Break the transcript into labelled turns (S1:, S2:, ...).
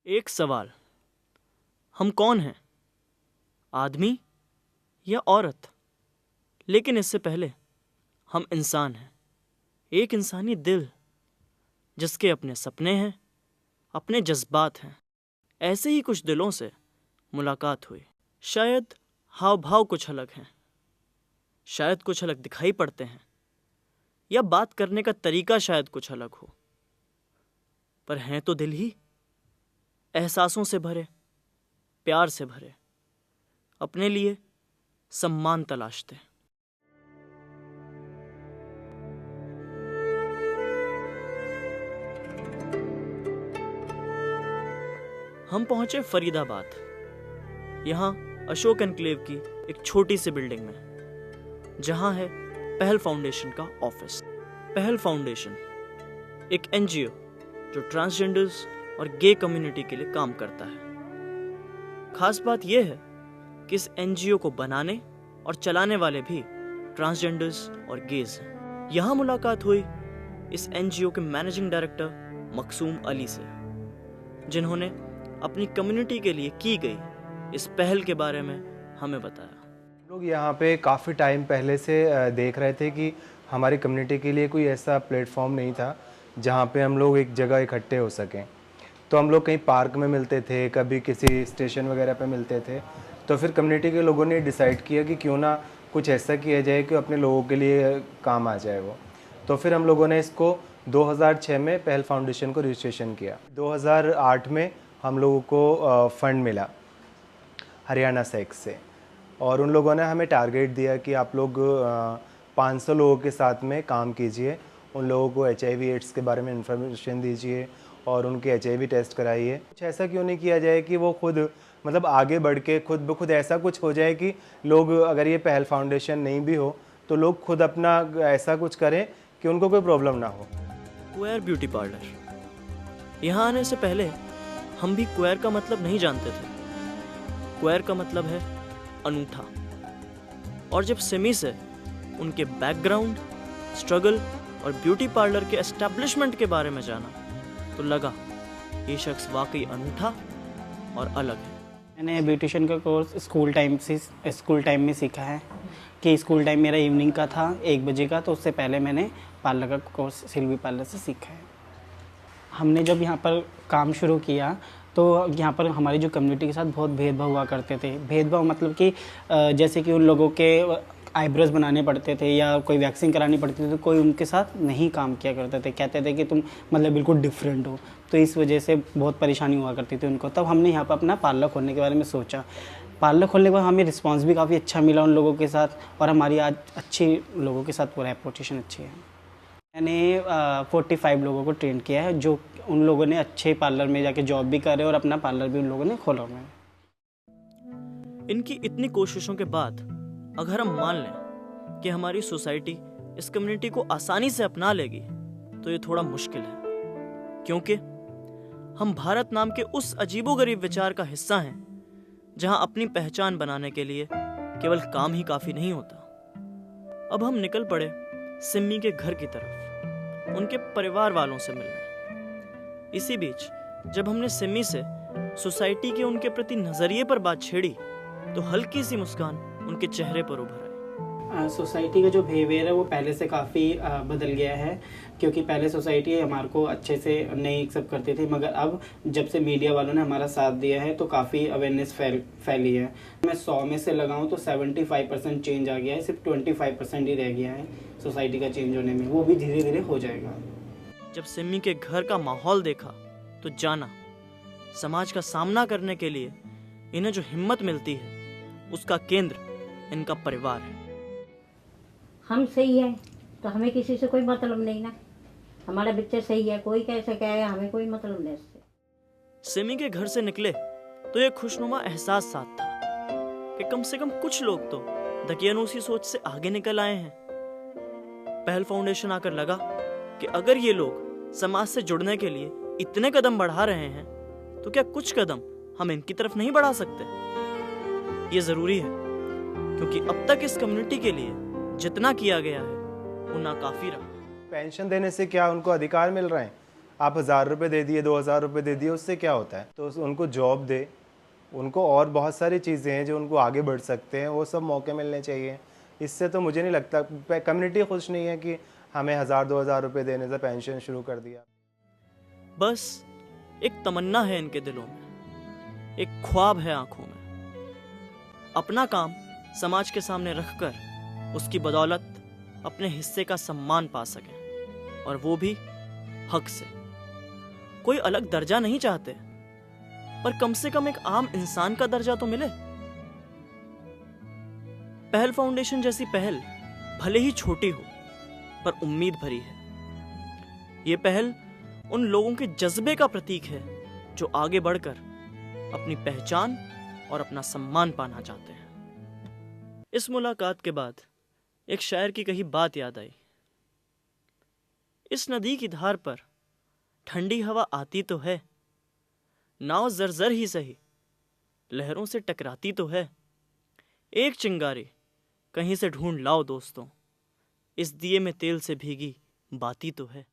S1: एक सवाल, हम कौन हैं? आदमी या औरत? लेकिन इससे पहले हम इंसान हैं। एक इंसानी दिल जिसके अपने सपने हैं, अपने जज्बात हैं। ऐसे ही कुछ दिलों से मुलाकात हुई। शायद हाव भाव कुछ अलग हैं, शायद कुछ अलग दिखाई पड़ते हैं, या बात करने का तरीका शायद कुछ अलग हो, पर हैं तो दिल ही। एहसासों से भरे, प्यार से भरे, अपने लिए सम्मान तलाशते। हम पहुंचे फरीदाबाद। यहाँ अशोक एनक्लेव की एक छोटी सी बिल्डिंग में, जहाँ है पहल फाउंडेशन का ऑफिस। पहल फाउंडेशन एक एनजीओ जो ट्रांसजेंडर्स और गे कम्युनिटी के लिए काम करता है। खास बात यह है कि इस एनजीओ को बनाने और चलाने वाले भी ट्रांसजेंडर्स और गेज हैं। यहाँ मुलाकात हुई इस एनजीओ के मैनेजिंग डायरेक्टर मकसूम अली से, जिन्होंने अपनी कम्युनिटी के लिए की गई इस पहल के बारे में हमें बताया।
S2: लोग यहाँ पे काफ़ी टाइम पहले से देख रहे थे कि हमारी कम्युनिटी के लिए कोई ऐसा प्लेटफॉर्म नहीं था जहाँ पे हम लोग एक जगह इकट्ठे हो सकें। तो हम लोग कहीं पार्क में मिलते थे, कभी किसी स्टेशन वगैरह पे मिलते थे। तो फिर कम्युनिटी के लोगों ने डिसाइड किया कि क्यों ना कुछ ऐसा किया जाए कि अपने लोगों के लिए काम आ जाए वो। तो फिर हम लोगों ने इसको 2006 में पहल फाउंडेशन को रजिस्ट्रेशन किया। 2008 में हम लोगों को फंड मिला हरियाणा सेक्स से, और उन लोगों ने हमें टारगेट दिया कि आप लोग 500 लोगों के साथ में काम कीजिए, उन लोगों को HIV एड्स के बारे में इन्फॉर्मेशन दीजिए और उनके HIV टेस्ट कराइए। कुछ ऐसा क्यों नहीं किया जाए कि वो खुद मतलब आगे बढ़ के खुद ब खुद ऐसा कुछ हो जाए कि लोग, अगर ये पहल फाउंडेशन नहीं भी हो तो लोग खुद अपना ऐसा कुछ करें कि उनको कोई प्रॉब्लम ना हो।
S1: Queer beauty parlour. यहाँ आने से पहले हम भी क्वेयर का मतलब नहीं जानते थे। क्वेयर का मतलब है अनूठा। और जब सिमी से उनके बैकग्राउंड, स्ट्रगल और ब्यूटी पार्लर के एस्टैब्लिशमेंट के बारे में जाना, तो लगा ये शख्स वाकई अनूठा और अलग है।
S3: मैंने ब्यूटिशियन का कोर्स स्कूल टाइम में सीखा है कि स्कूल टाइम मेरा इवनिंग का था 1 बजे का, तो उससे पहले मैंने पार्लर का कोर्स सिल्वी पार्लर से सीखा है। हमने जब यहाँ पर काम शुरू किया तो यहाँ पर हमारी जो कम्युनिटी के साथ बहुत भेदभाव हुआ करते थे। भेदभाव मतलब कि जैसे कि उन लोगों के आईब्रोज बनाने पड़ते थे या कोई वैक्सिंग करानी पड़ती थी, तो कोई उनके साथ नहीं काम किया करते थे। कहते थे कि तुम मतलब बिल्कुल डिफरेंट हो, तो इस वजह से बहुत परेशानी हुआ करती थी उनको। तब हमने यहाँ पर अपना पार्लर खोलने के बारे में सोचा। पार्लर खोलने के बाद हमें रिस्पॉन्स भी काफ़ी अच्छा मिला उन लोगों के साथ, और हमारी आज अच्छी लोगों के साथ पूरा रेपुटेशन अच्छी है। मैंने 45 लोगों को ट्रेन किया है, जो उन लोगों ने अच्छे पार्लर में जाके जॉब भी करे और अपना पार्लर भी उन लोगों ने खोला हुआ है।
S1: इनकी इतनी कोशिशों के बाद अगर हम मान लें कि हमारी सोसाइटी इस कम्युनिटी को आसानी से अपना लेगी, तो ये थोड़ा मुश्किल है, क्योंकि हम भारत नाम के उस अजीबोगरीब विचार का हिस्सा हैं जहां अपनी पहचान बनाने के लिए केवल काम ही काफी नहीं होता। अब हम निकल पड़े सिम्मी के घर की तरफ, उनके परिवार वालों से मिलने। इसी बीच जब हमने सिम्मी से सोसाइटी के उनके प्रति नजरिए पर बात छेड़ी, तो हल्की सी मुस्कान उनके चेहरे पर उभर आई।
S3: सोसाइटी का जो बिहेवियर है वो पहले से काफ़ी बदल गया है, क्योंकि पहले सोसाइटी हमारे को अच्छे से नहीं एक्सेप्ट करती थी, मगर अब जब से मीडिया वालों ने हमारा साथ दिया है तो काफ़ी अवेयरनेस फैली है। मैं 100 में से लगाऊं तो 75% चेंज आ गया है, सिर्फ 25% ही रह गया है सोसाइटी का चेंज होने में, वो भी धीरे धीरे हो जाएगा।
S1: जब सिम्मी के घर का माहौल देखा तो जाना समाज का सामना करने के लिए इन्हें जो हिम्मत मिलती है उसका केंद्र इनका परिवार है।
S4: हम सही है तो हमें किसी से कोई मतलब नहीं ना, हमारा बच्चा सही है, कोई कैसे कहेगा, हमें कोई मतलब नहीं इससे।
S1: सिमी के घर से निकले तो ये खुशनुमा एहसास साथ था कि कम से कम कुछ लोग तो दकियानूसी सोच से आगे निकल आए हैं। पहल फाउंडेशन आकर लगा कि अगर ये लोग समाज से जुड़ने के लिए इतने कदम बढ़ा रहे हैं, तो क्या कुछ कदम हम इनकी तरफ नहीं बढ़ा सकते? ये जरूरी है, क्योंकि अब तक इस कम्युनिटी के लिए जितना किया गया है वो नाकाफी रहा।
S2: पेंशन देने से क्या उनको अधिकार मिल रहे हैं? आप 1000 रुपये दे दिए, 2000 रुपये दे दिए, उससे क्या होता है? तो उनको जॉब दे, उनको और बहुत सारी चीज़ें हैं जो उनको आगे बढ़ सकते हैं, वो सब मौके मिलने चाहिए। इससे तो मुझे नहीं लगता, कम्युनिटी खुश नहीं है कि हमें 1000-2000 रुपये देने से पेंशन शुरू कर दिया।
S1: बस एक तमन्ना है इनके दिलों में, एक ख्वाब है आंखों में। अपना काम समाज के सामने रखकर उसकी बदौलत अपने हिस्से का सम्मान पा सकें, और वो भी हक से। कोई अलग दर्जा नहीं चाहते, पर कम से कम एक आम इंसान का दर्जा तो मिले। पहल फाउंडेशन जैसी पहल भले ही छोटी हो, पर उम्मीद भरी है। ये पहल उन लोगों के जज्बे का प्रतीक है जो आगे बढ़कर अपनी पहचान और अपना सम्मान पाना चाहते हैं। इस मुलाकात के बाद एक शायर की कही बात याद आई। इस नदी की धार पर ठंडी हवा आती तो है, नाव जर्जर ही सही लहरों से टकराती तो है। एक चिंगारी कहीं से ढूंढ लाओ दोस्तों, इस दिए में तेल से भीगी बाती तो है।